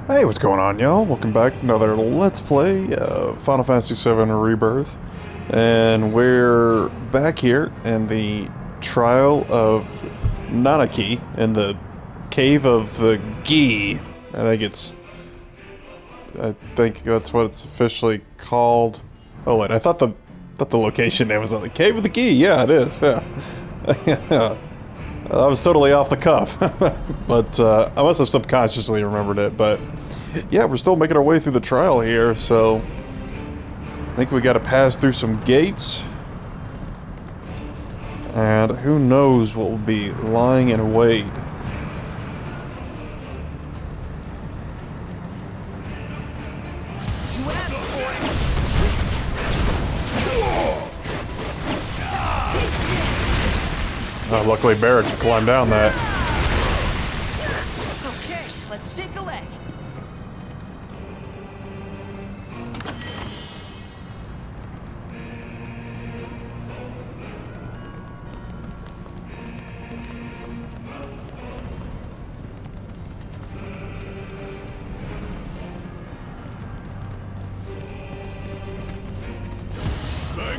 Hey, what's going on, y'all? Welcome back to another Let's Play Final Fantasy VII Rebirth. And we're back here in the Trial of Nanaki, in the Cave of the Gi. I think that's what it's officially called. Oh wait, I thought the location name was on the Cave of the Gi. Yeah, it is, yeah. Yeah. I was totally off the cuff, but I must have subconsciously remembered it, but yeah, we're still making our way through the trial here, so I think we gotta pass through some gates, and who knows what will be lying in wait. Luckily Barrett can climb down that. Okay, let's shake a leg.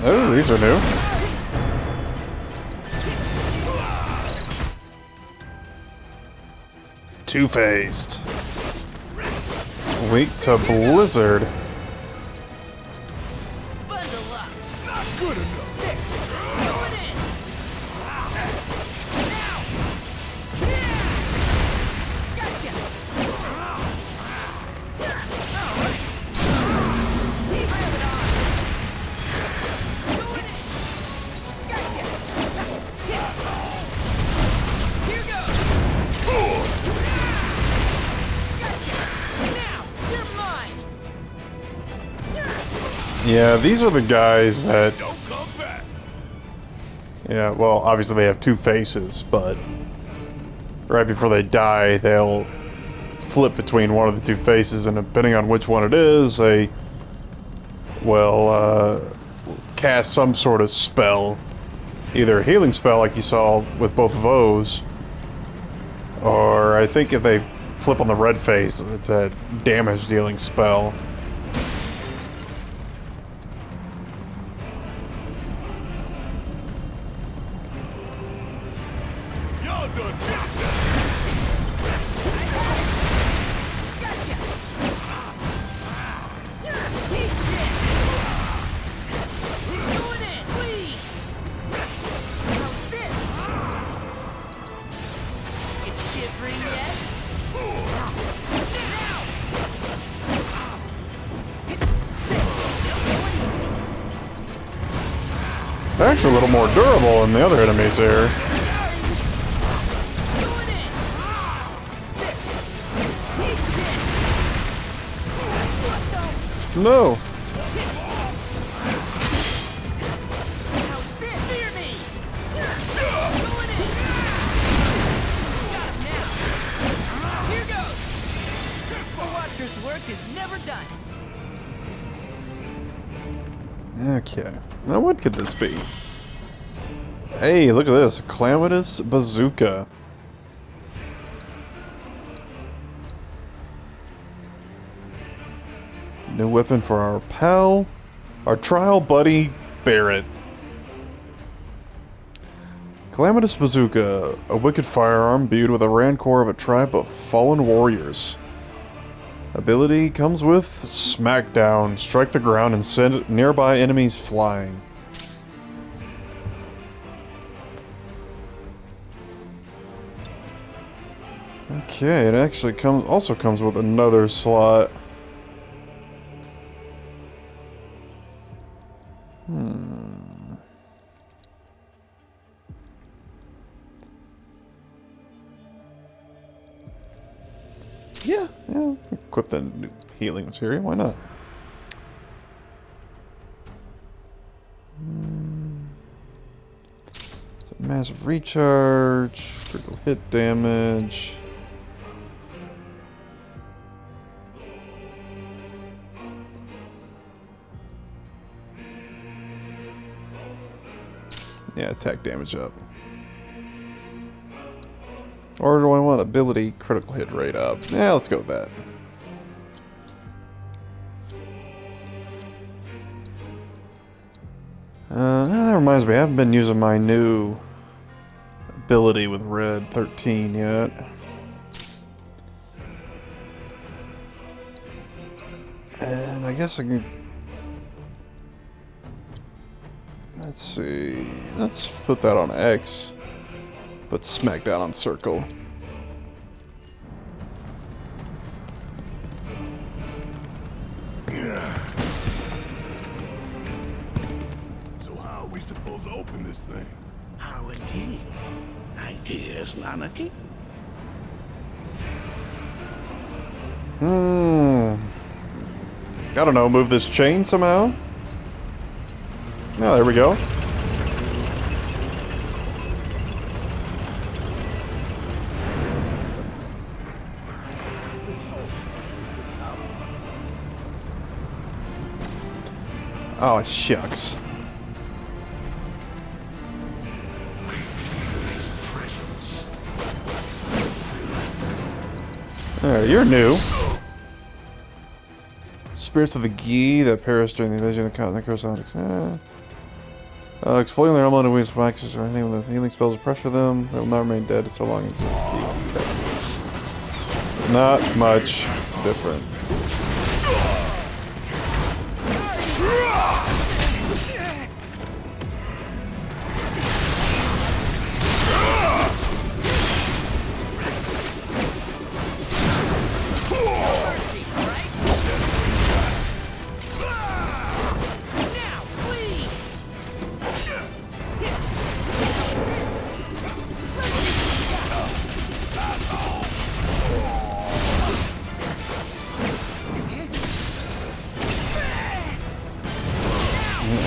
Oh, these are new. Two-faced. Weak to Blizzard. Bundle up. Not good enough. There. Going in. Now. Gotcha. All right. Pile it on. Going in. Gotcha. Here goes. Yeah, these are the guys that... Yeah, well, obviously they have two faces, but right before they die, they'll flip between one of the two faces, and depending on which one it is, they will cast some sort of spell. Either a healing spell, like you saw with both of those, or I think if they flip on the red face, it's a damage-dealing spell. They're actually a little more durable than the other enemies here. No. Work is never done. Okay. Now what could this be? Hey, look at this. Calamitous Bazooka. New weapon for our pal. Our trial buddy, Barrett. Calamitous Bazooka. A wicked firearm imbued with a rancor of a tribe of fallen warriors. Ability comes with Smackdown. Strike the ground and send nearby enemies flying. Okay, it actually also comes with another slot. Yeah, equip the new healing material, why not? Massive recharge, critical hit damage. Yeah, attack damage up. Or do I want ability critical hit rate up? Yeah, let's go with that. That reminds me, I haven't been using my new ability with red 13 yet. And I guess I can... Let's see... Let's put that on X. Put Smackdown on circle. So how are we supposed to open this thing? How indeed? Ideas, Nanaki? I don't know, move this chain somehow? Oh, there we go. Oh, shucks. There, you're new. Spirits of the Ghee that perished during the invasion of the Necrosonics. Exploiting their unlimited wings from axes or anything with healing spells will pressure them. They will not remain dead so long as the Ghee. Okay. Not much different.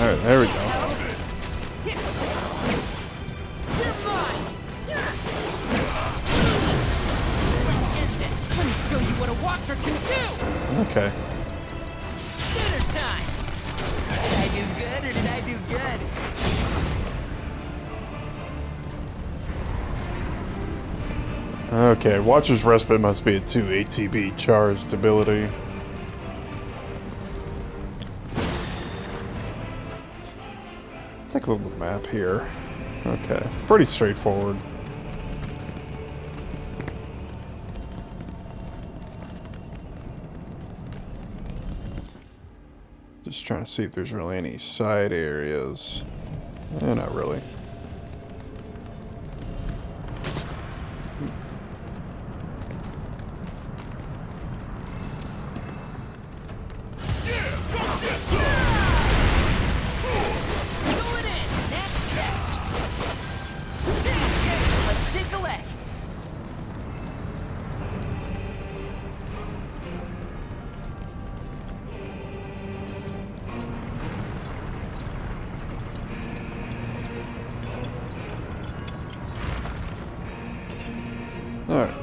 Alright, there we go. Let me show you what a watcher can do! Okay. Dinner time! Did I do good or did I do good? Okay, Watcher's Respite must be a 2 ATB charged ability. Take a look at the map here. Okay, pretty straightforward. Just trying to see if there's really any side areas. Not really. Alright.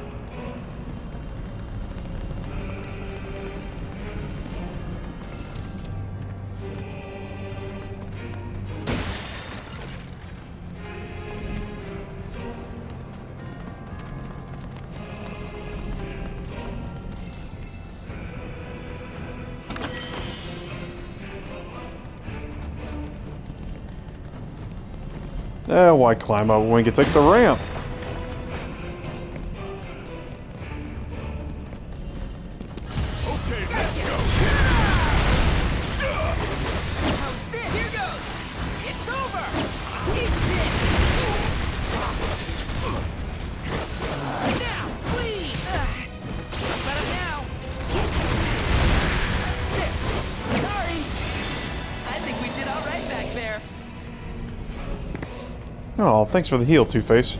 Why climb up when we can take the ramp? Okay, let's go. How's this? Here goes! It's over! Eat this! Now, please! Let him now! There! Sorry! I think we did alright back there. Oh, thanks for the heal, Two-Face.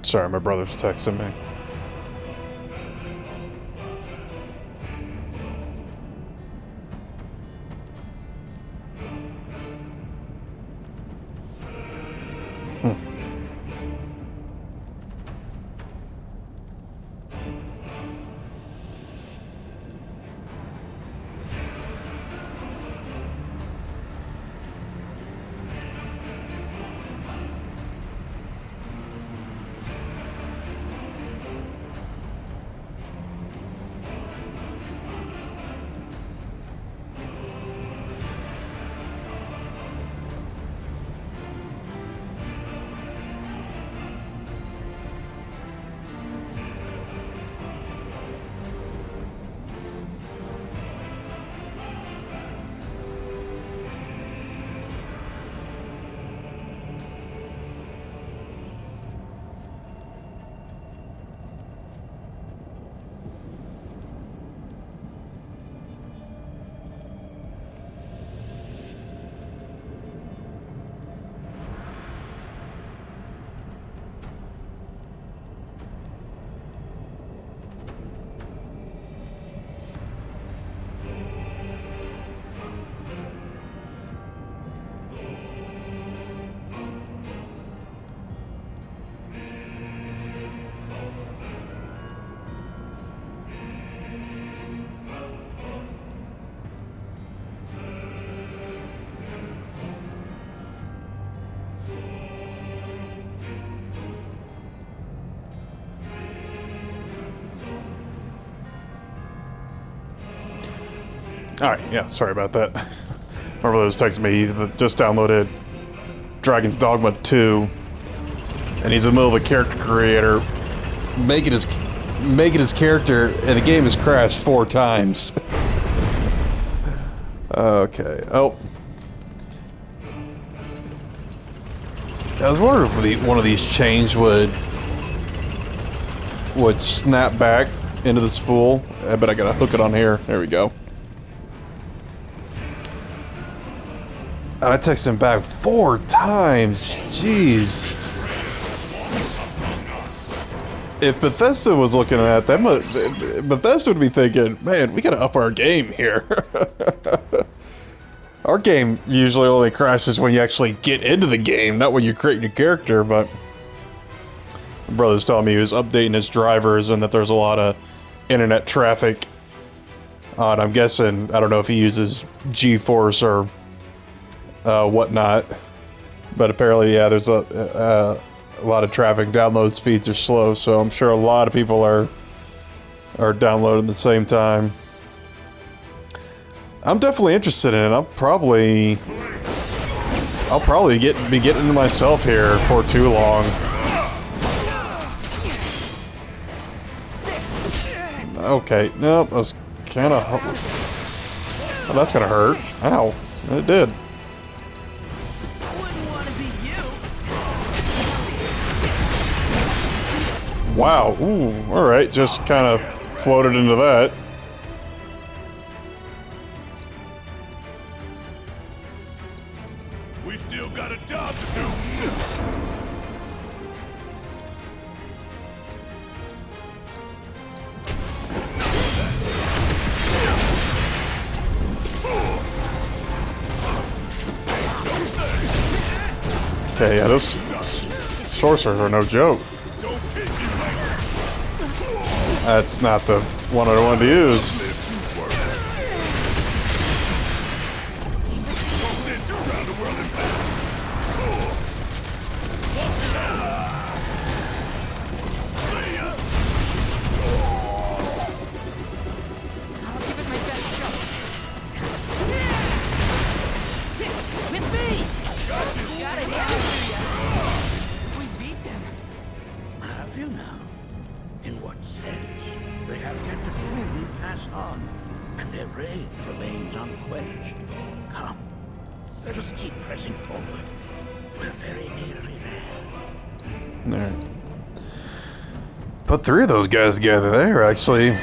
Sorry, my brother's texting me. Alright, yeah, sorry about that. Remember those texting me, he just downloaded Dragon's Dogma 2, and he's in the middle of a character creator, making his character, and the game has crashed 4 times. Okay, oh. I was wondering if one of these chains would snap back into the spool. I bet I gotta hook it on here. There we go. And I texted him back 4 times. Jeez. If Bethesda was looking at that, Bethesda would be thinking, man, we gotta up our game here. Our game usually only crashes when you actually get into the game, not when you create your character, but my brother's telling me he was updating his drivers and that there's a lot of internet traffic. And I'm guessing, I don't know if he uses GeForce or whatnot, but apparently, yeah, there's a lot of traffic. Download speeds are slow, so I'm sure a lot of people are downloading at the same time. I'm definitely interested in it. I'll probably be getting into myself here for too long. Okay, nope, I was kind of... Oh, that's gonna hurt. Ow, it did. Wow, ooh, alright, just kind of floated into that. We still got a job to do. Okay, yeah, those sorcerers are no joke. That's not the one I wanted to use. And their rage remains unquenched. Come, let us keep pressing forward. We're very nearly there. Alright. Put 3 of those guys together. They're actually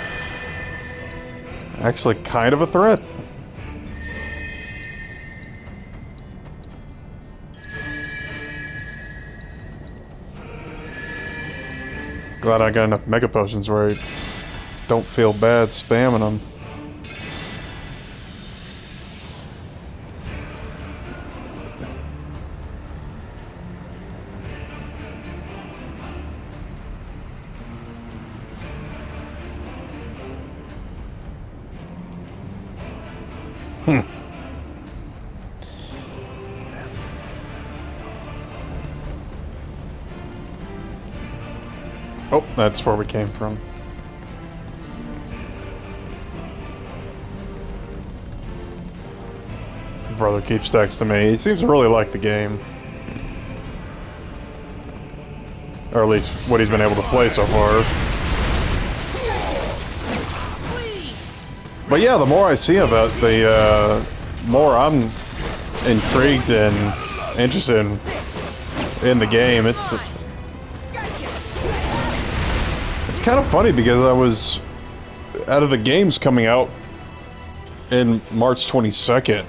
kind of a threat. Glad I got enough mega potions where I don't feel bad spamming them. Oh, that's where we came from. Brother keeps texting me. He seems to really like the game. Or at least what he's been able to play so far. But yeah, the more I see about the more I'm intrigued and interested in the game. It's kind of funny because I was out of the games coming out in March 22nd.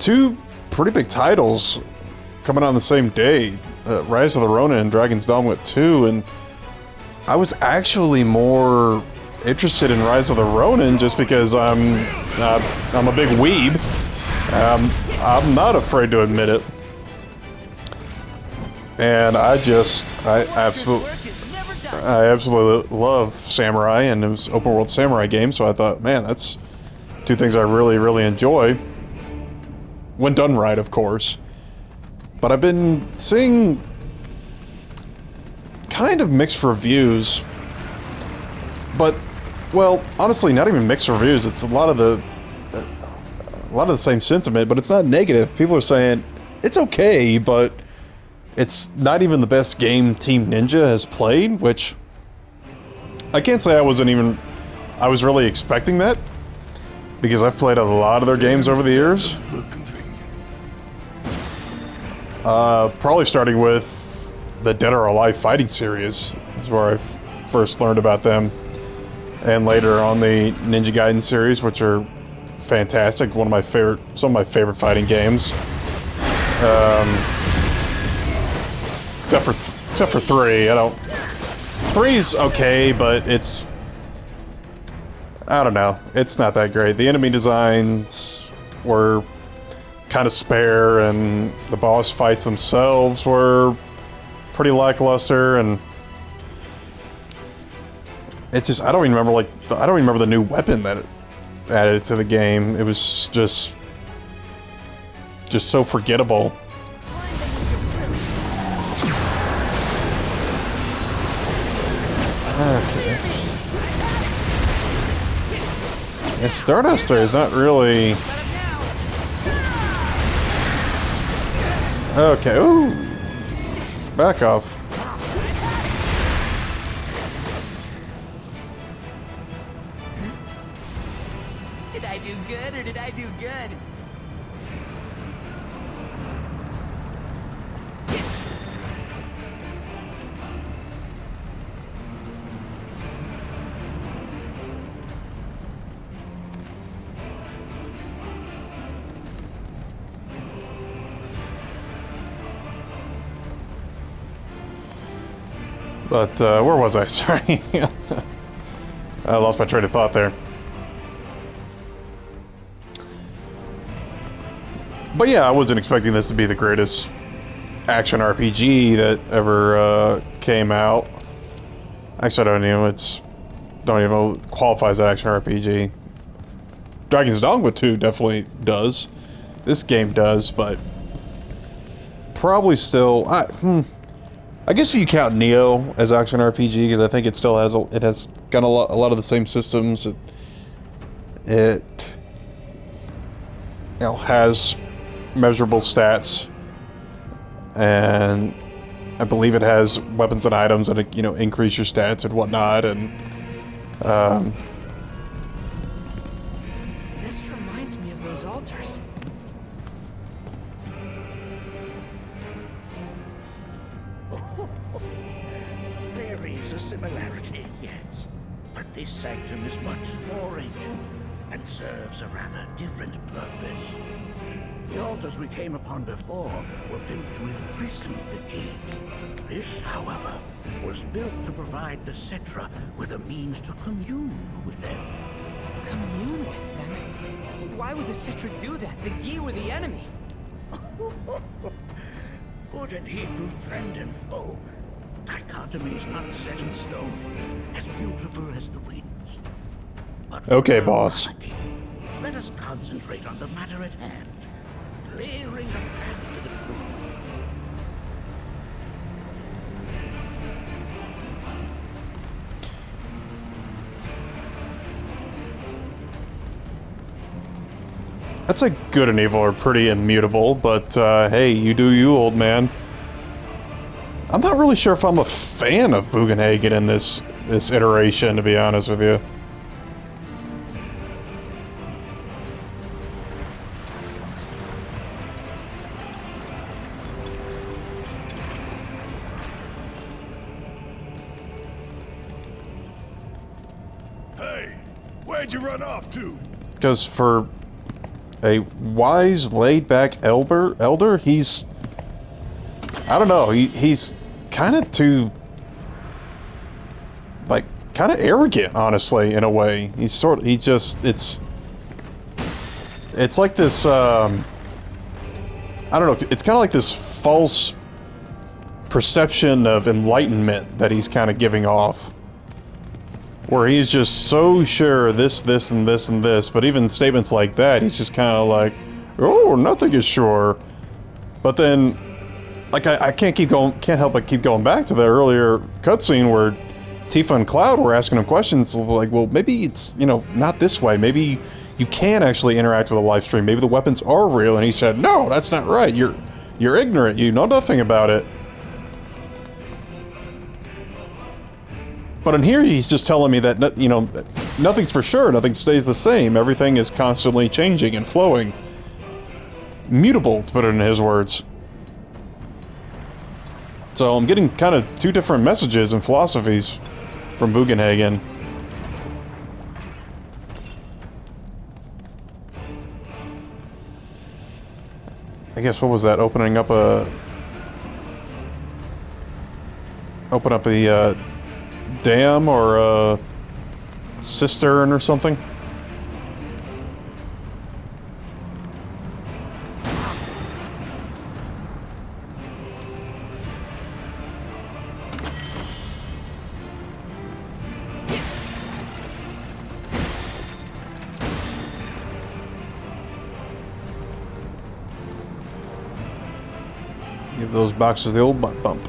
2 pretty big titles coming on the same day, Rise of the Ronin and Dragon's Dogma 2, and I was actually more interested in Rise of the Ronin just because I'm a big weeb. I'm not afraid to admit it, and I absolutely love Samurai, and it was open world Samurai game, so I thought, man, that's 2 things I really enjoy. When done right, of course. But I've been seeing kind of mixed reviews. But well, honestly, not even mixed reviews. It's a lot of the same sentiment, but it's not negative. People are saying it's okay, but it's not even the best game Team Ninja has played, which I can't say I was really expecting that, because I've played a lot of their games over the years. Probably starting with the Dead or Alive fighting series is where I first learned about them, and later on the Ninja Gaiden series, which are fantastic. Some of my favorite fighting games. Except for 3, I don't. 3's okay, but it's, I don't know. It's not that great. The enemy designs were kind of spare, and the boss fights themselves were pretty lackluster, and it's just, I don't even remember the new weapon that it added to the game. It was just so forgettable. Okay. Yeah, Starduster is not really... Okay, ooh! Back off. Did I do good, or did I do good? But, where was I? Sorry. I lost my train of thought there. But yeah, I wasn't expecting this to be the greatest action RPG that ever came out. Actually, I don't even know it qualifies as action RPG. Dragon's Dogma 2 definitely does. This game does, but probably still, I guess you count Neo as action RPG, because I think it still has it has got a lot of the same systems. It has measurable stats, and I believe it has weapons and items that increase your stats and whatnot. And This reminds me of those altars. There is a similarity, yes. But this sanctum is much more ancient and serves a rather different purpose. The altars we came upon before were built to imprison the key. This, however, was built to provide the Cetra with a means to commune with them. Commune with them? Why would the Citra do that? The Gi were the enemy. Good and evil, friend and foe. Dichotomy is not set in stone, as mutable as the winds. But Okay, boss. Let us concentrate on the matter at hand, clearing a path to the truth. I'd say good and evil are pretty immutable, but hey, you do you, old man. I'm not really sure if I'm a fan of Bugenhagen in this iteration, to be honest with you. Hey, where'd you run off to? Because for a wise, laid-back elder, he's... I don't know, he's kind of too... like, kind of arrogant, honestly, in a way. It's like this, I don't know, it's kind of like this false perception of enlightenment that he's kind of giving off. Where he's just so sure this, and this, and this, but even statements like that, he's just kind of like, oh, nothing is sure. But then, like, I can't help but keep going back to the earlier cutscene where Tifa and Cloud were asking him questions like, well, maybe it's, you know, not this way. Maybe you can actually interact with a live stream. Maybe the weapons are real. And he said, no, that's not right. You're ignorant. You know nothing about it. But in here, he's just telling me that, you know, nothing's for sure. Nothing stays the same. Everything is constantly changing and flowing. Mutable, to put it in his words. So I'm getting kind of two different messages and philosophies from Bugenhagen. I guess, what was that? Open up a dam or a cistern or something? Give those boxes the old butt bump.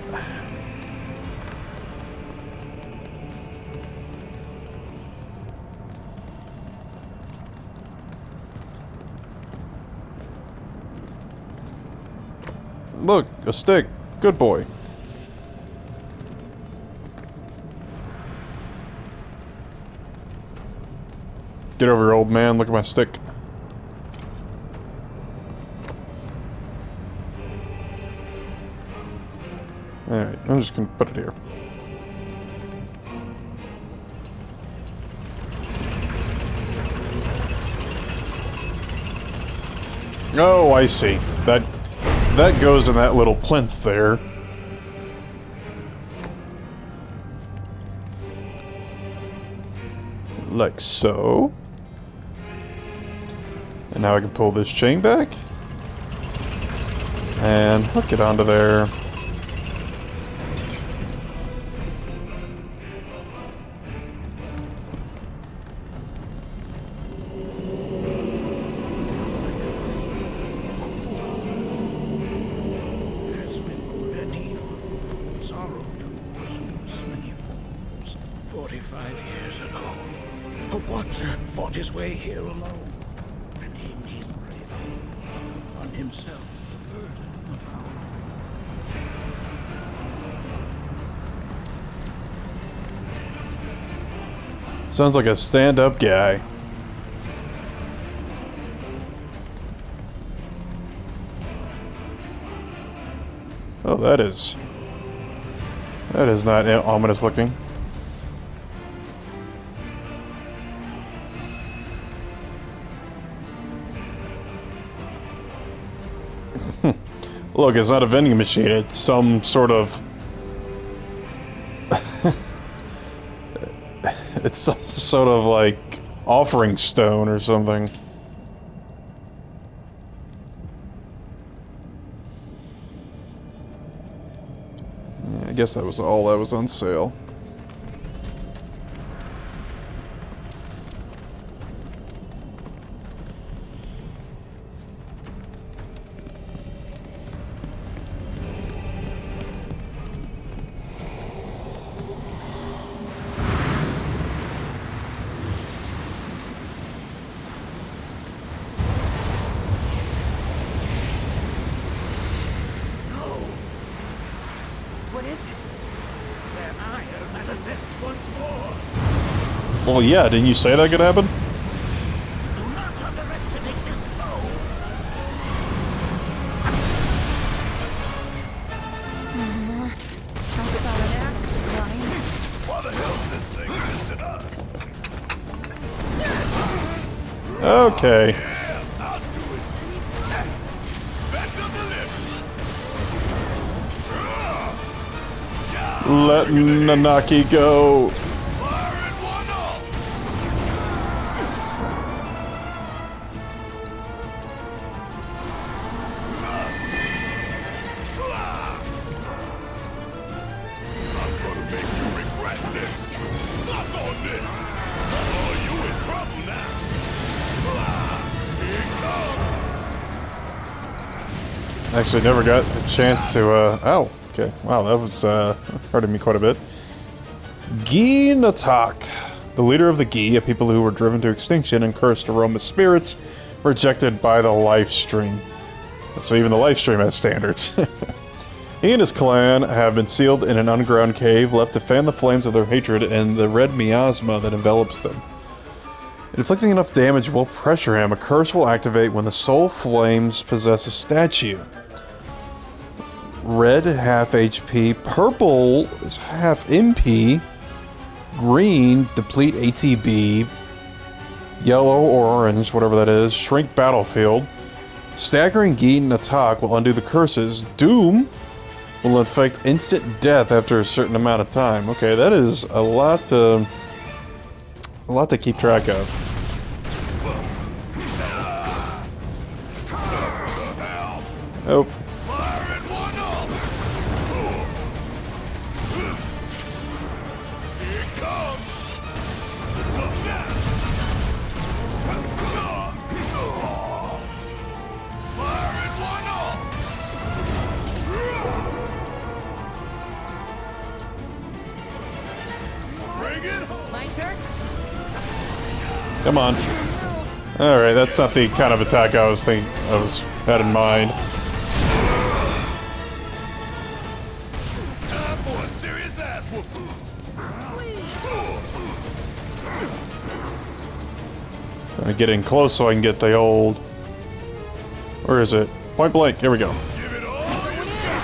Look, a stick. Good boy. Get over here, old man. Look at my stick. Alright, I'm just gonna put it here. Oh, I see. That goes in that little plinth there. Like so. And now I can pull this chain back. And hook it onto there. Sounds like a stand-up guy. Oh, that is not ominous looking. Look, it's not a vending machine, it's some sort of... it's some sort of, like, offering stone or something. Yeah, I guess that was all that was on sale. Well, yeah, didn't you say that could happen? Do not underestimate this foe. Talk about an axe to grind. Why the hell is this thing lifted up? Okay. Yeah, I'll do it. Back to the lift. Let Nanaki go. Fire in one all. I'm gonna make you regret this. Suck on this. Oh, you in trouble now. Here it comes. Actually, never got a chance to, oh, okay. Wow, that was, hurting me quite a bit. Gi Natak, the leader of the Gi, a people who were driven to extinction and cursed aroma spirits, rejected by the life stream. So even the life stream has standards. He and his clan have been sealed in an underground cave, left to fan the flames of their hatred and the red miasma that envelops them. Inflicting enough damage will pressure him. A curse will activate when the soul flames possess a statue. Red, half HP. Purple is half MP. Green, deplete ATB. Yellow or orange, whatever that is, shrink battlefield. Staggering Gein attack will undo the curses. Doom will inflict instant death after a certain amount of time. Okay, that is a lot to keep track of. Oh. Come on. Alright, that's not the kind of attack I had in mind. Time for a serious ass whooping. Trying to get in close so I can get the old... Where is it? Point blank, here we go. Give it all you got.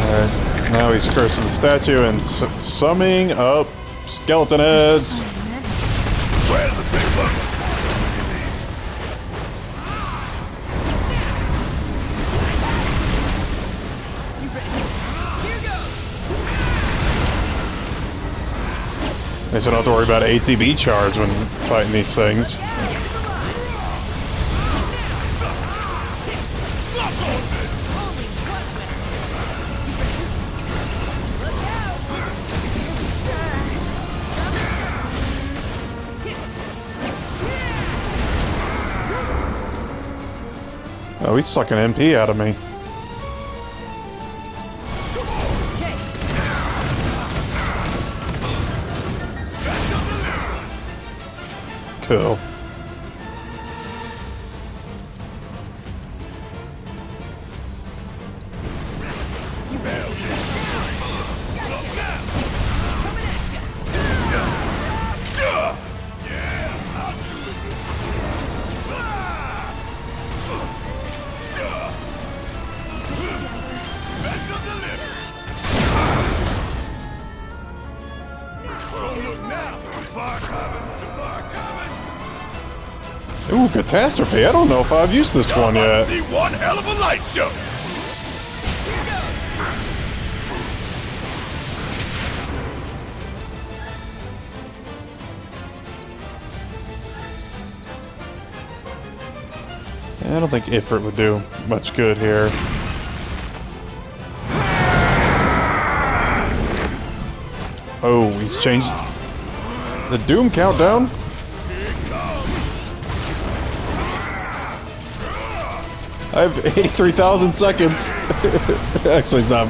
Alright, now he's cursing the statue and summing up skeleton heads. Where's the big bucket? I guess I don't have to worry about ATB charge when fighting these things. Oh, he's sucking MP out of me. Cool. Ooh, Catastrophe. I don't know if I've used this one yet. See one hell of a light show. I don't think Ifrit would do much good here. Oh, he's changed the Doom countdown. I have 83,000 seconds. Actually, it's not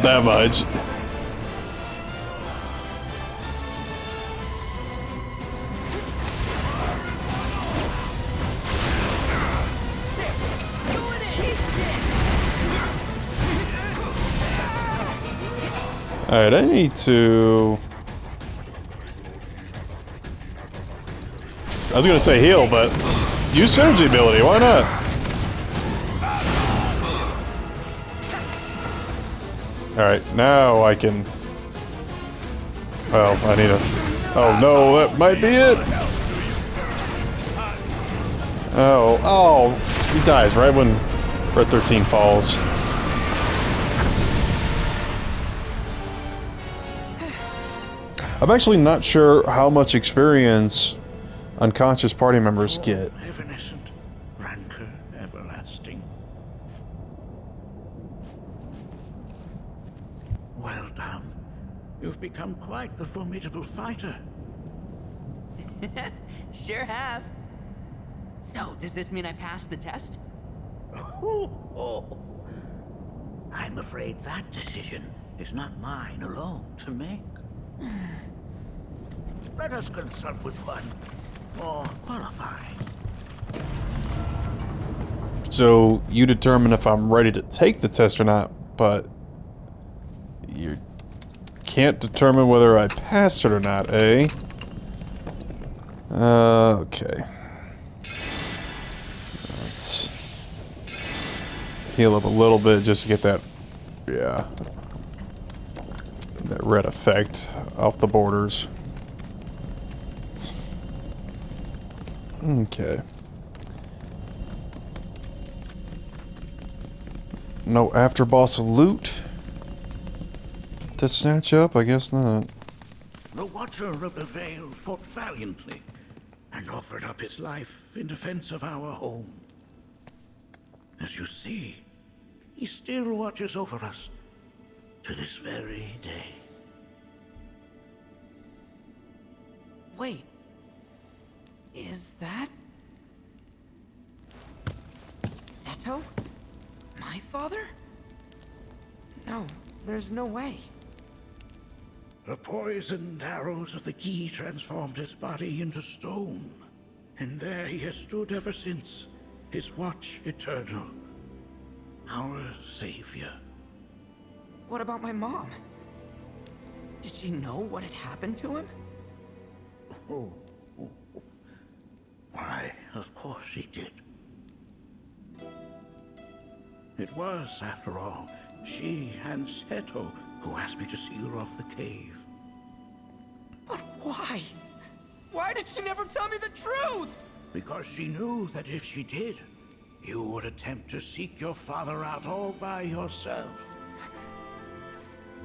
that much. Alright, I need to... I was gonna say heal, but use synergy ability, why not? Alright, now I can... Well, I need a... Oh no, that might be it! Oh, he dies right when Red 13 falls. I'm actually not sure how much experience unconscious party members get. Evanescent, rancor everlasting. Well done. You've become quite the formidable fighter. Sure have. So, does this mean I passed the test? I'm afraid that decision is not mine alone to make. Let us consult with one more qualified. So you determine if I'm ready to take the test or not, but you can't determine whether I passed it or not, eh? Okay. Let's heal up a little bit just to get that, yeah, that red effect off the borders. Okay. No after boss loot to snatch up? I guess not. The Watcher of the Vale fought valiantly and offered up his life in defense of our home. As you see, he still watches over us to this very day. Wait. Is that... Seto? My father? No, there's no way. The poisoned arrows of the key transformed his body into stone, and there he has stood ever since, his watch eternal, our savior. What about my mom? Did she know what had happened to him? Why, of course she did. It was, after all, she and Seto who asked me to see her off the cave. But why? Why did she never tell me the truth? Because she knew that if she did, you would attempt to seek your father out all by yourself.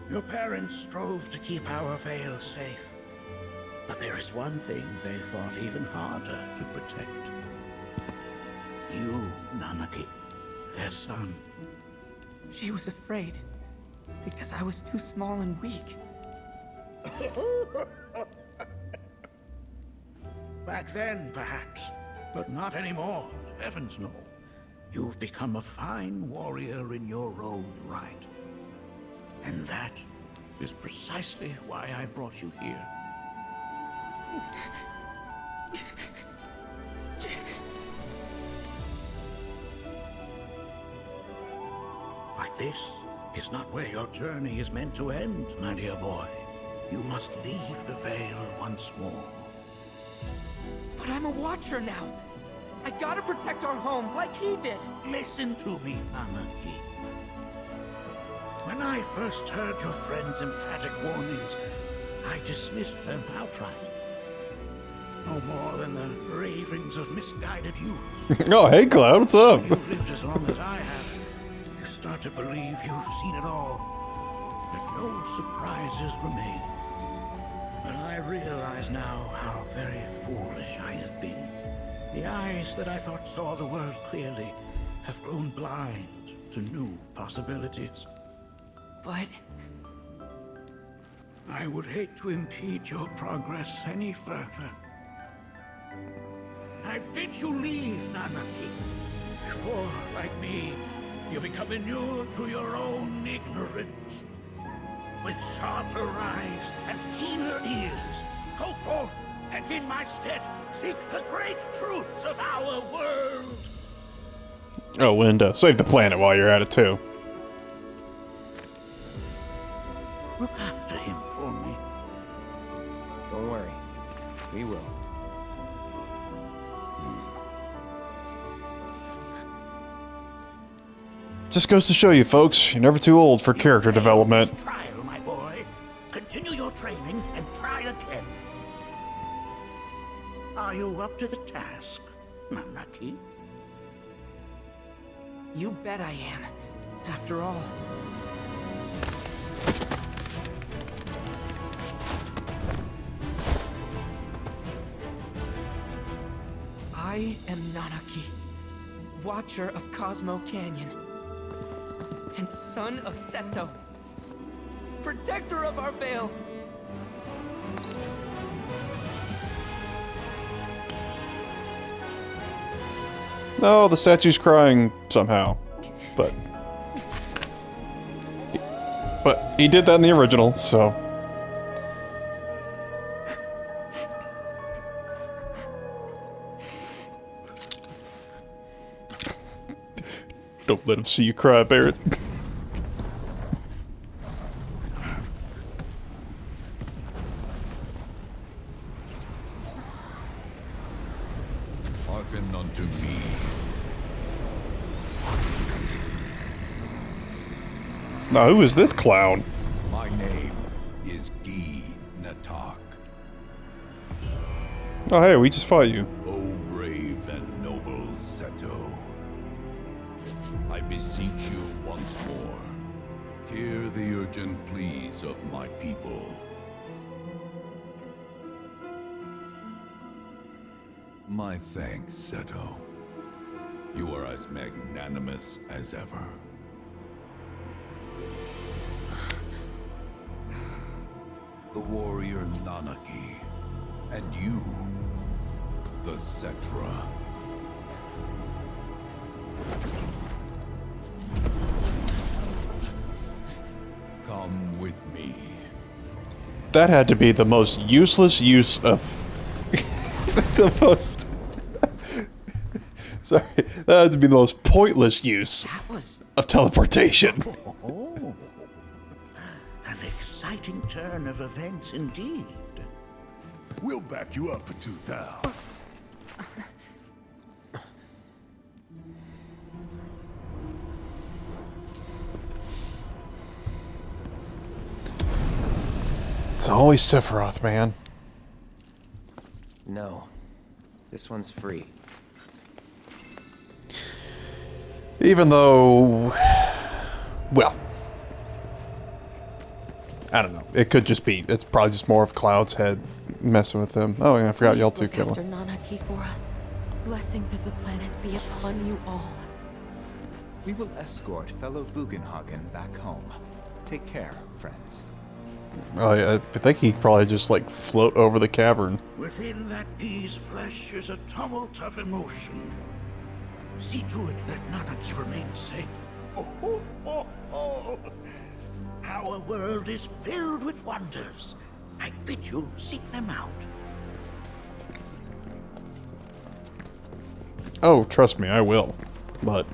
Your parents strove to keep our Vale safe. But there is one thing they fought even harder to protect. You, Nanaki, their son. She was afraid. Because I was too small and weak. Back then, perhaps. But not anymore. Heavens no. You've become a fine warrior in your own right. And that is precisely why I brought you here. But this is not where your journey is meant to end, my dear boy. You must leave the Vale once more. But I'm a Watcher now. I gotta protect our home like he did. Listen to me, Nanaki. When I first heard your friend's emphatic warnings, I dismissed them outright. No more than the ravings of misguided youths. Oh, hey, Cloud, what's up? When you've lived as long as I have, you start to believe you've seen it all, that no surprises remain. But I realize now how very foolish I have been. The eyes that I thought saw the world clearly have grown blind to new possibilities. But... I would hate to impede your progress any further. I bid you leave, Nanaki, before, like me, you become inured to your own ignorance. With sharper eyes and keener ears, go forth and in my stead seek the great truths of our world. Oh, and save the planet while you're at it, too. Look after him for me. Don't worry. We will. Just goes to show you, folks, you're never too old for character development. Trial, my boy. Continue your training and try again. Are you up to the task, Nanaki? you bet I am. After all. I am Nanaki, Watcher of Cosmo Canyon, and son of Seto, protector of our Vale, No, the statue's crying somehow. But he did that in the original, so. Don't let him see you cry, Barrett. Hearken unto me. Now, who is this clown? My name is Gi Natak. Oh, hey, we just fought you. O brave and noble Seto. I beseech you once more. Hear the urgent pleas of my people. My thanks, Seto. You are as magnanimous as ever. The warrior Nanaki, and you, the Cetra. Come with me. That had to be the most useless use of... the most... Sorry, that had to be the most pointless use That was of teleportation. an exciting turn of events indeed. We'll back you up for 2,000. It's always Sephiroth, man. No. This one's free. Even though... Well... I don't know. It could just be... It's probably just more of Cloud's head messing with him. Oh, yeah, I forgot y'all too, Please look Killa. after Nanaki for us. Blessings of the planet be upon you all. We will escort fellow Bugenhagen back home. Take care, friends. I think he probably just, like, float over the cavern. Within that Gi's flesh is a tumult of emotion. See to it that Nanaki remains safe. Oh, oh, oh, oh. Our world is filled with wonders. I bid you seek them out. Oh, trust me, I will. But...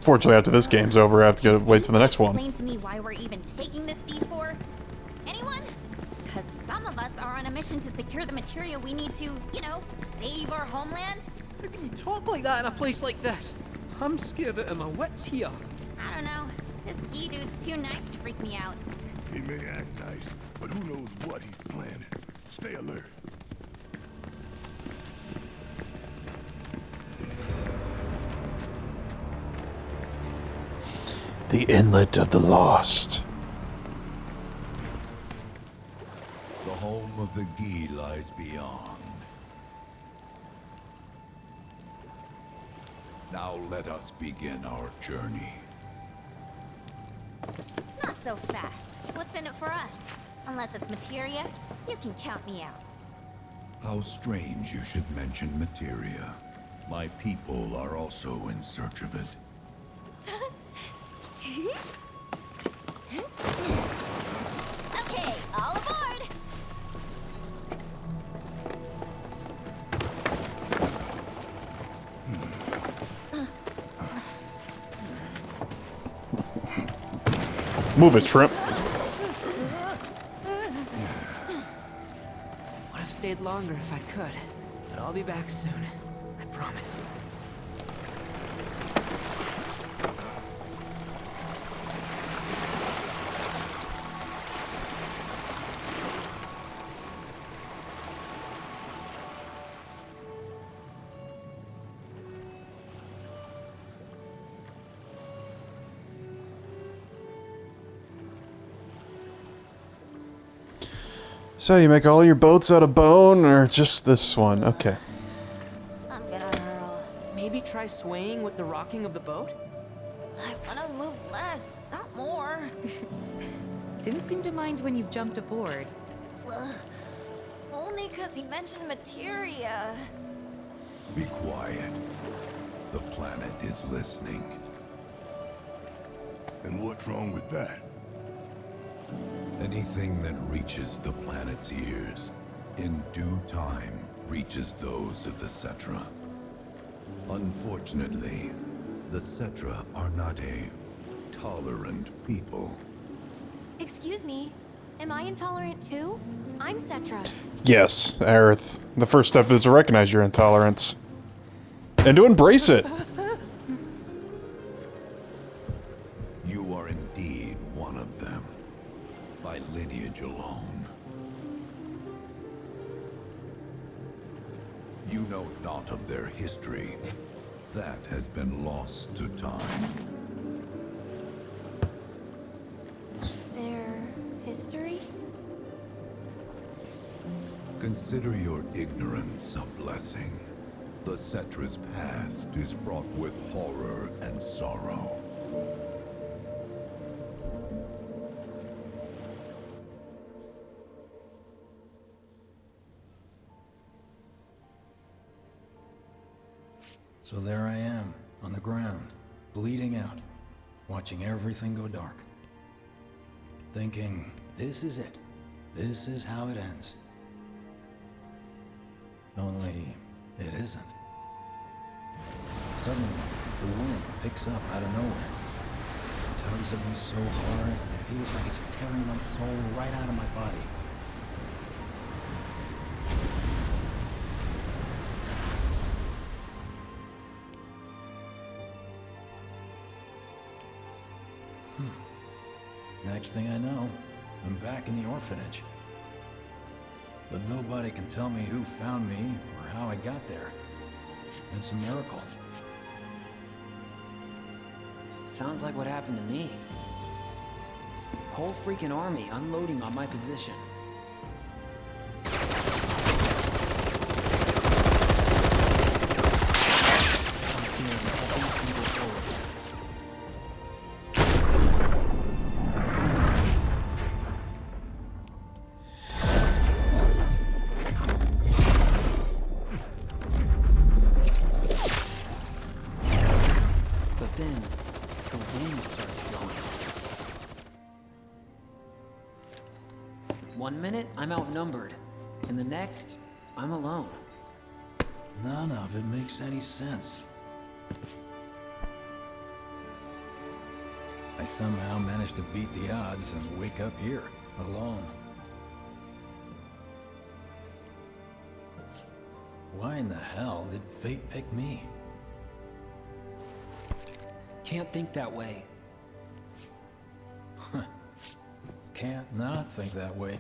Fortunately, after this game's over, I have to go wait for the next one. Explain to me why we're even taking this detour? Anyone? Because some of us are on a mission to secure the material we need to, you know, save our homeland. How can you talk like that in a place like this? I'm scared out of my wits here. I don't know. This Gi dude's too nice to freak me out. He may act nice, but who knows what he's planning. Stay alert. The Inlet of the Lost. The home of the Gi lies beyond. Now let us begin our journey. Not so fast. What's in it for us? Unless it's materia, you can count me out. How strange you should mention materia. My people are also in search of it. Okay, all aboard! Move it, shrimp. Would have stayed longer if I could, but I'll be back soon. I promise. So you make all your boats out of bone, or just this one? Okay. I'm gonna hurl. Maybe try swaying with the rocking of the boat? I wanna move less, not more. Didn't seem to mind when you jumped aboard. Ugh. Only 'cause he mentioned materia. Be quiet. The planet is listening. And what's wrong with that? Anything that reaches the planet's ears, in due time, reaches those of the Cetra. Unfortunately, the Cetra are not a tolerant people. Excuse me, am I intolerant too? I'm Cetra. Yes, Aerith. The first step is to recognize your intolerance. And to embrace it. You are indeed one of them, by lineage alone. You know not of their history. That has been lost to time. Their history? Consider your ignorance a blessing. The Cetra's past is fraught with horror and sorrow. So there I am, on the ground, bleeding out, watching everything go dark. Thinking, this is it. This is how it ends. Only, it isn't. Suddenly, the wind picks up out of nowhere. It tugs at me so hard, it feels like it's tearing my soul right out of my body. Next thing I know, I'm back in the orphanage. But nobody can tell me who found me or how I got there. It's a miracle. Sounds like what happened to me. Whole freaking army unloading on my position. I'm feeling every single bullet. But then, the wind starts blowing. 1 minute, I'm outnumbered. And the next, I'm alone. None of it makes any sense. I somehow managed to beat the odds and wake up here, alone. Why in the hell did fate pick me? Can't think that way. Can't not think that way.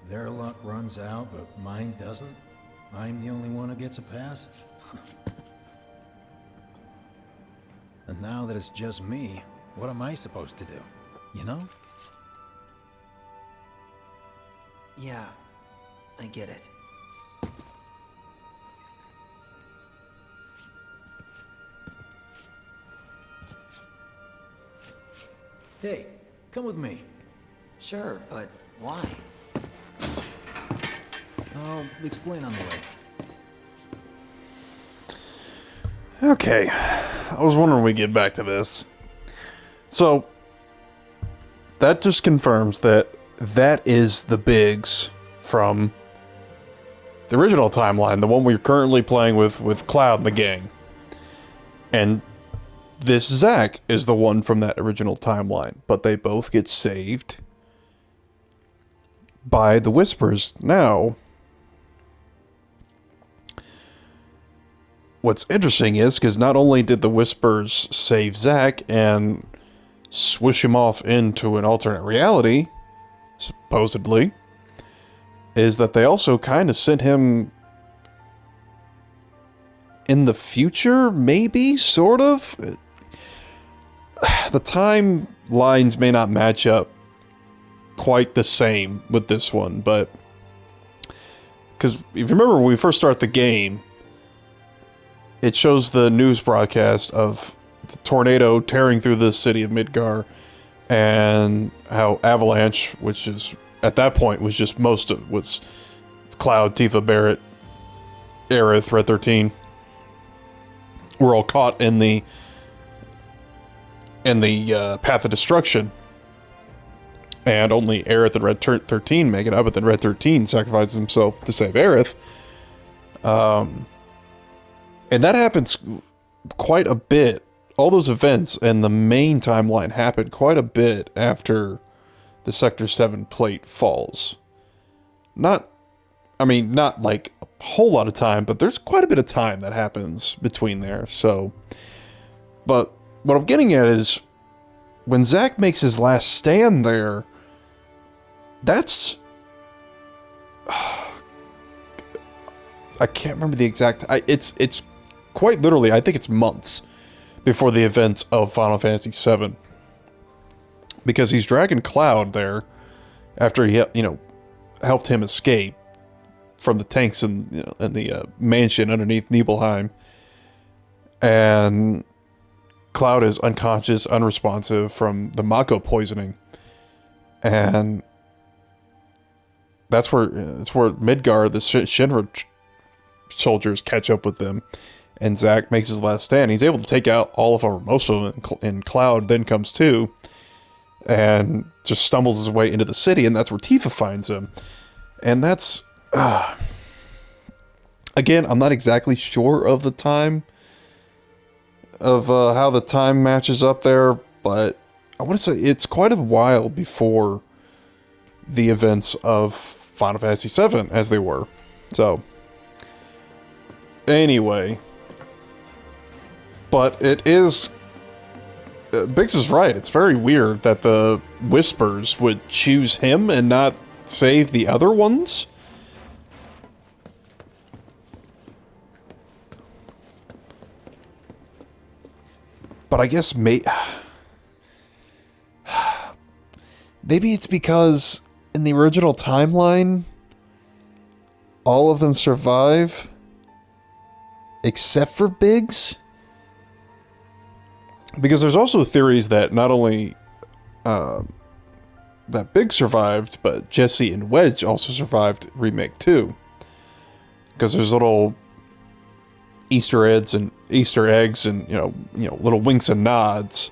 Their luck runs out, but mine doesn't. I'm the only one who gets a pass. And now that it's just me, what am I supposed to do? You know? Yeah, I get it. Hey, come with me. Sure, but why? I'll explain on the way. Okay, I was wondering when we get back to this. So, that just confirms that that is the Biggs from the original timeline, the one we're currently playing with Cloud and the gang. And this Zack is the one from that original timeline, but they both get saved by the Whispers. Now, what's interesting is, because not only did the Whispers save Zack and swish him off into an alternate reality, supposedly, is that they also kind of sent him in the future, maybe, sort of. The timelines may not match up quite the same with this one, but because if you remember when we first start the game, it shows the news broadcast of the tornado tearing through the city of Midgar, and how Avalanche, which is at that point was just most of was Cloud, Tifa, Barrett, Aerith, Red 13, we're all caught in the path of destruction. And only Aerith and Red 13 make it out, but then Red 13 sacrifices himself to save Aerith. And that happens quite a bit. All those events and the main timeline happen quite a bit after the Sector 7 plate falls. Not like a whole lot of time, but there's quite a bit of time that happens between there, so... But what I'm getting at is, when Zack makes his last stand there, that's... I can't remember the exact... It's quite literally, I think it's months before the events of Final Fantasy VII. Because he's dragging Cloud there after he, helped him escape from the tanks in the mansion underneath Nibelheim. And Cloud is unconscious, unresponsive from the Mako poisoning. And that's where Midgar, the Shinra soldiers, catch up with them. And Zack makes his last stand. He's able to take out all of them, most of them, and Cloud then comes to and just stumbles his way into the city, and that's where Tifa finds him. And that's... again, I'm not exactly sure of the time of how the time matches up there, but I want to say it's quite a while before the events of Final Fantasy VII, as they were. So, anyway... But it is... Biggs is right. It's very weird that the Whispers would choose him and not save the other ones. But I guess maybe it's because in the original timeline, all of them survive except for Biggs. Because there's also theories that not only that Biggs survived, but Jesse and Wedge also survived Remake 2. Because there's little Easter eggs and little winks and nods.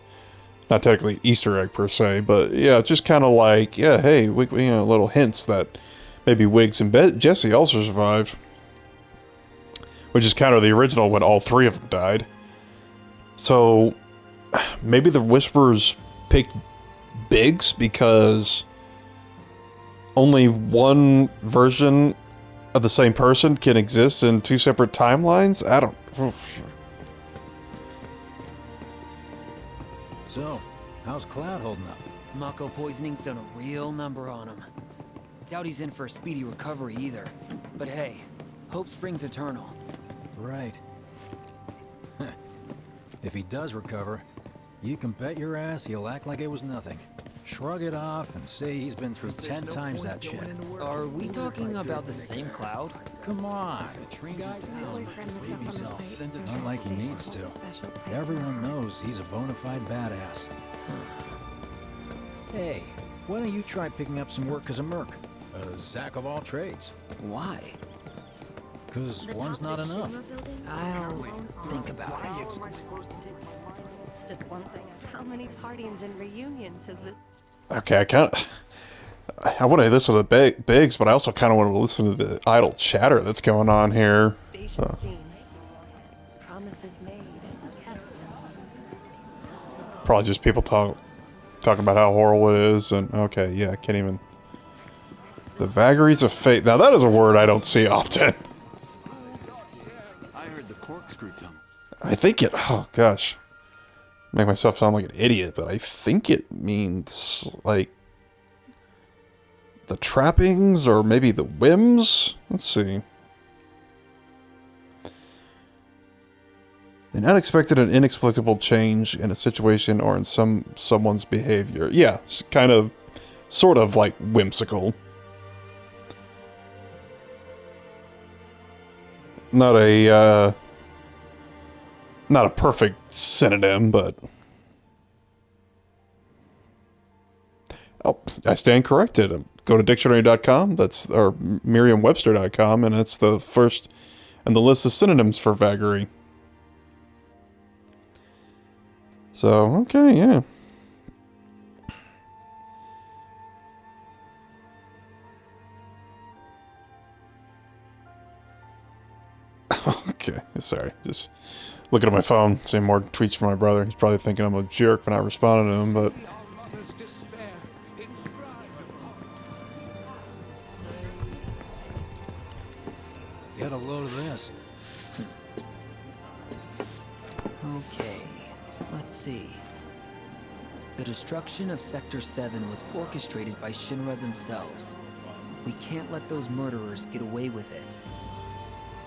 Not technically Easter egg per se, but yeah, just kind of like, yeah, hey, little hints that maybe Wiggs and Jesse also survived. Which is kind of the original when all three of them died. So... maybe the Whisperers picked Biggs because only one version of the same person can exist in two separate timelines? I don't... So, how's Cloud holding up? Mako poisoning's done a real number on him. Doubt he's in for a speedy recovery either. But hey, hope springs eternal. Right. If he does recover, you can bet your ass he'll act like it was nothing. Shrug it off and say he's been through 10 times that shit. Are we talking about the same Cloud? Come on. Guys, not like he needs to. Everyone knows he's a bona fide badass. Hey, why don't you try picking up some work as a merc? A Zack of all trades. Why? Because one's not enough. I'll think about it. It's just one thing. How many parties and reunions has this... Okay, I want to listen to the Biggs, but I also kind of want to listen to the idle chatter that's going on here. Station scene. Promises made and kept. Probably just people talking about how horrible it is, and okay, yeah, I can't even... The vagaries of fate. Now that is a word I don't see often. I heard the corkscrew tongue. I think it... Oh, gosh. Make myself sound like an idiot, but I think it means, like, the trappings, or maybe the whims? Let's see. An unexpected and inexplicable change in a situation or in someone's behavior. Yeah, kind of, sort of like whimsical. Not a perfect synonym, but... Oh, I stand corrected. Go to dictionary.com, or Merriam-Webster.com, and it's the first in the list of synonyms for vagary. So, okay, yeah. Okay, sorry. Just looking at my phone, seeing more tweets from my brother. He's probably thinking I'm a jerk for not responding to him, but... Get a load of this. Okay, let's see. The destruction of Sector 7 was orchestrated by Shinra themselves. We can't let those murderers get away with it.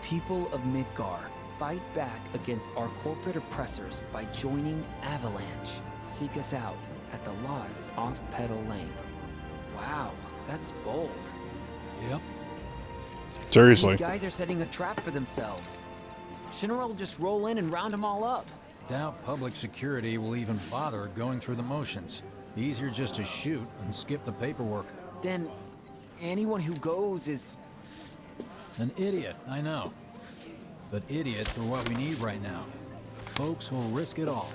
People of Midgar, fight back against our corporate oppressors by joining Avalanche. Seek us out at the lot off Petal Lane. Wow, that's bold. Yep. Seriously. These guys are setting a trap for themselves. Shinra will just roll in and round them all up. Doubt public security will even bother going through the motions. Easier just to shoot and skip the paperwork. Then anyone who goes is... An idiot, I know. But idiots are what we need right now. Folks who'll risk it all.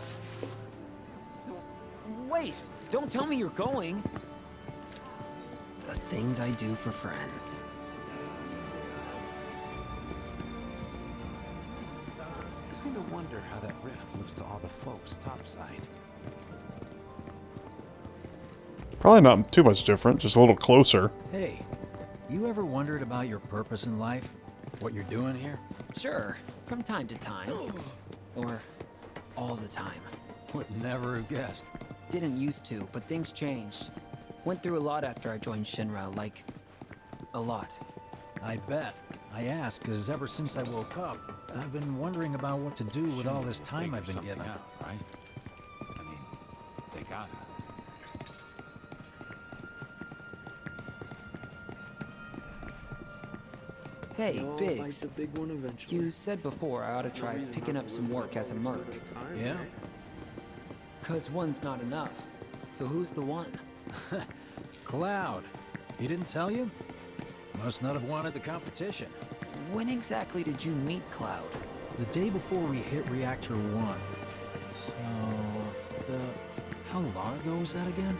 Wait, don't tell me you're going. The things I do for friends. No wonder how that rift looks to all the folks topside. Probably not too much different, just a little closer. Hey, you ever wondered about your purpose in life? What you're doing here? Sure, from time to time. Or all the time. Would never have guessed. Didn't used to, but things changed. Went through a lot after I joined Shinra, like... a lot. I bet. I ask because ever since I woke up, I've been wondering about what to do with all this time I've been given. Out, right? I mean, they gotta. Hey, Biggs. You said before I ought to try picking up some work as a merc. Yeah? 'Cause one's not enough. So who's the one? Cloud. He didn't tell you? Must not have wanted the competition. When exactly did you meet Cloud? The day before we hit Reactor 1. So... how long ago was that again?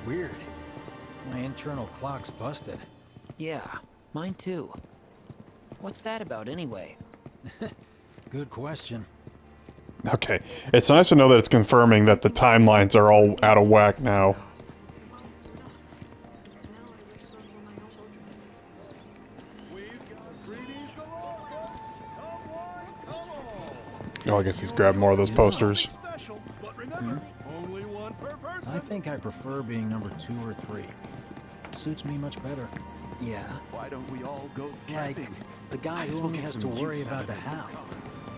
Weird. My internal clock's busted. Yeah, mine too. What's that about anyway? Good question. Okay, it's nice to know that it's confirming that the timelines are all out of whack now. Oh, I guess he's grabbed more of those posters. I think I prefer being number 2 or 3. Suits me much better. Yeah. Why don't we all go Like, camping? the guy who only has to worry about the how.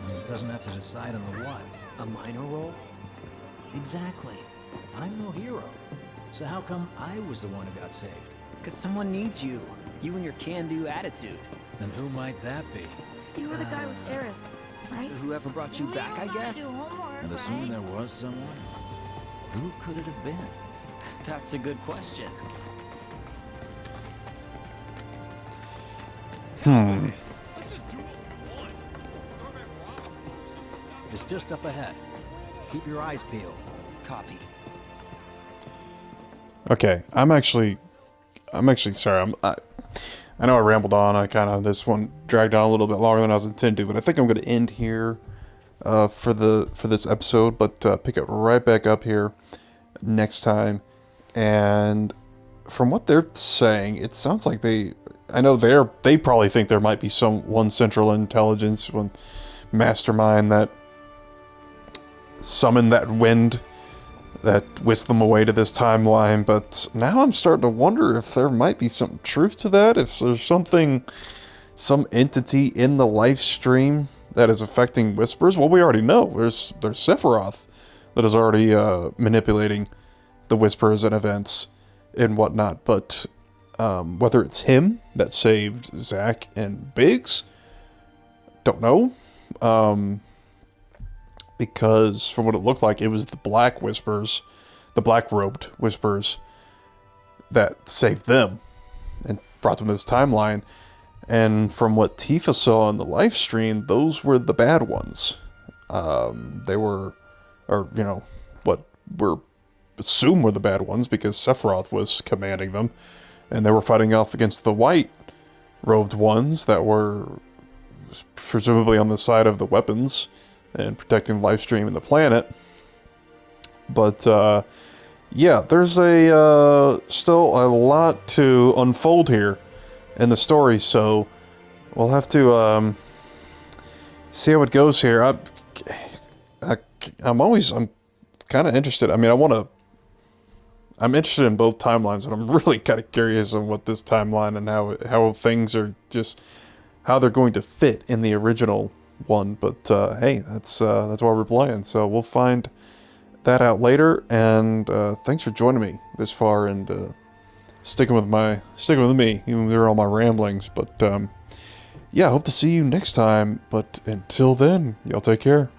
And doesn't have to decide on the what. A minor role? Exactly. I'm no hero. So how come I was the one who got saved? 'Cause someone needs you. You and your can-do attitude. And who might that be? You were the guy with Aerith, right? Whoever brought you back, I guess? And assuming there was someone, who could it have been? That's a good question. It's just up ahead. Keep your eyes peeled. Copy. Okay, I'm actually sorry. I know I rambled on. This one dragged on a little bit longer than I was intended to, but I think I'm going to end here for this episode. But pick it right back up here next time. And from what they're saying, it sounds like they probably think there might be one central intelligence, one mastermind that summoned that wind that whisked them away to this timeline. But now I'm starting to wonder if there might be some truth to that, if there's some entity in the life stream that is affecting Whispers. Well, we already know there's Sephiroth that is already manipulating the Whispers and events and whatnot. But whether it's him that saved Zack and Biggs, don't know. Because from what it looked like, it was the Black Whispers, the Black-robed Whispers, that saved them and brought them to this timeline. And from what Tifa saw on the live stream, those were the bad ones. They were or, you know, what we're assume were the bad ones, because Sephiroth was commanding them, and they were fighting off against the white robed ones that were presumably on the side of the weapons and protecting the live stream and the planet. But yeah, there's a still a lot to unfold here in the story, so we'll have to see how it goes here. I'm kind of interested. I mean, I'm interested in both timelines, but I'm really kind of curious on what this timeline and how things are just how they're going to fit in the original one. But hey, that's why we're playing. So we'll find that out later. And thanks for joining me this far and sticking with me, even through all my ramblings. But yeah, I hope to see you next time. But until then, y'all take care.